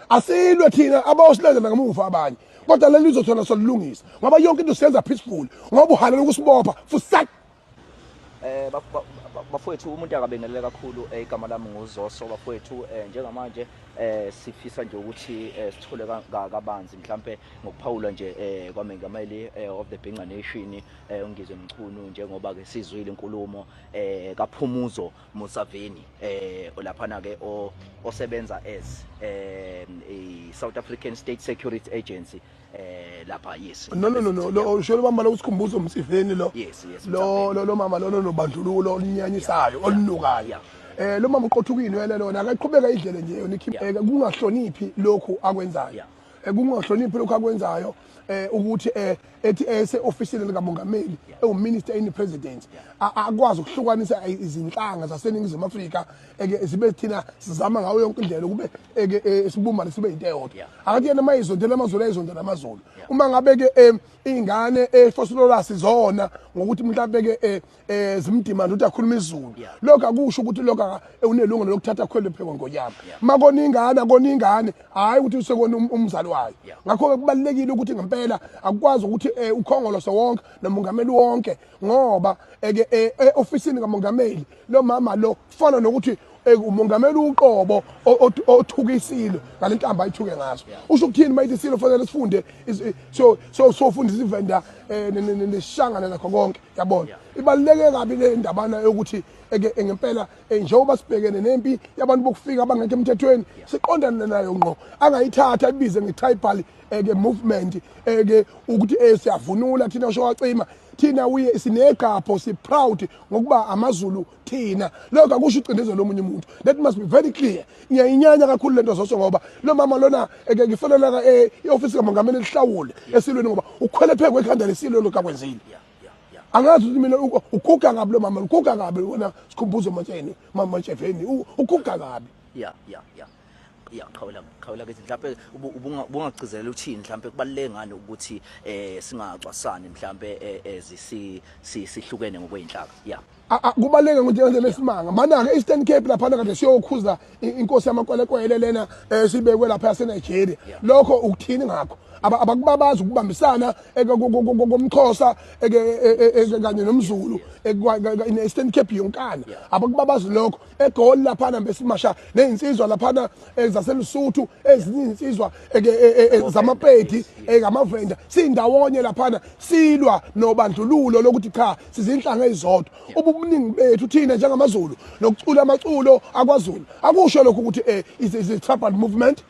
asilwe thina abawusilandela ngamuva abanye kodwa leli lizothona solilungisa ngoba yonke into siyenza peaceful ngoba uhalela ukusibopha futhi bafowethu umuntu akabengelele kakhulu igama lami nguZoso bafowethu njengamanje sifisa nje ukuthi sithole kabanzi mhlambe ngokuphawula nje kwamengameli of the Bhinqa Nation ungizwe Mchunu njengoba ke sizwile inkulumo kaPhumuzo Musaveni olaphana ke osebenza as South African State Security Agency lapha yes no lo sholo bamba lo usikhumbuzo Musaveni lo yes lo mama lo nobandlululo olinyanyisayo olunukayo lo mama uqothukini welelo na akaqhubeka indlela nje yona kungahloniphi lokhu akwenzayo kungahloniphi lokhu akwenzayo ukuthi ethi ese official likamongameli minister in president akwazi ukuhlukanisa izinhlanga zaseningizimu Afrika zibe thina sizama ngayo yonke indlela kube sibumbane sibe into eyodwa akathi yena mayizondela amazulu ayizondela amazulu uma ngabe ke ingane efosololasi zona ngokuthi mhlawumbe ke zimdimanda ukuthi akhuluma isiZulu lokho akusho ukuthi lokho unelungelo lokuthatha khwele phekwe ngoyama makona ingane hayi ukuthi usekona umzali wayo ngakho ke kubalekile ukuthi ngempela akwazi ukuthi ukhongolose wonke nomongameli wonke ngoba ofisini kamongameli lo mama lo kufana nokuthi umongameli uqobo othukisile ngalentamba ayithuke ngaso usho ukuthini mayithi silo fanele sifunde so fundisa ivenda neshangana nakho konke yabona ibaluleke kabi le ndabana yokuthi ngempela njengoba sibhekene nempi yabantu bokufika abangekho emthethweni siqondana nayo ngqo angayithatha ibize ngetribal movement ukuthi siyavunula thina usho wacima thina uye sinegapho si proud ngokuba amaZulu thina lokho akusho ucindezelo lomunye umuntu that must be very clear ngiyayinyanya kakhulu lento Zoso ngoba lo mama lona ngifanele ioffice kamongameli lihlawule esilweni ngoba ukhwele phekwe ekhanda lesilo lokakwenzile angazi ukuthi mina ukuguga kabi lo mama ukuguga kabi wona sikhumbuzo mama Chefeni ukuguga kabi khawula ke mhlambe ubungagcizelela uthini mhlambe kubaleke ngani ukuthi singacwasani mhlambe sihlukene ngokweinhlaka kubaleke ukuthi yenze lesimanga mana ke Eastern Cape lapha kade siyokhuza inkosi yamakwelekwele lena sibekwe lapha yaseNigeria lokho ukuthini ngakho abakubabaza ukubambisana komXhosa kanye nomZulu in Eastern Cape yonkana abakubabaza lokho eGoli lapha besimasha nezinsizwa lapha zaseLesotho ezinye insizwa zamapedi ngamavenda sindawonye lapha silwa nobandlululo lokuthi cha sizinhlanga ezodwa ubuningi bethu thina njengamaZulu nokucula amaculo akwaZulu akusho lokho ukuthi is a tribal movement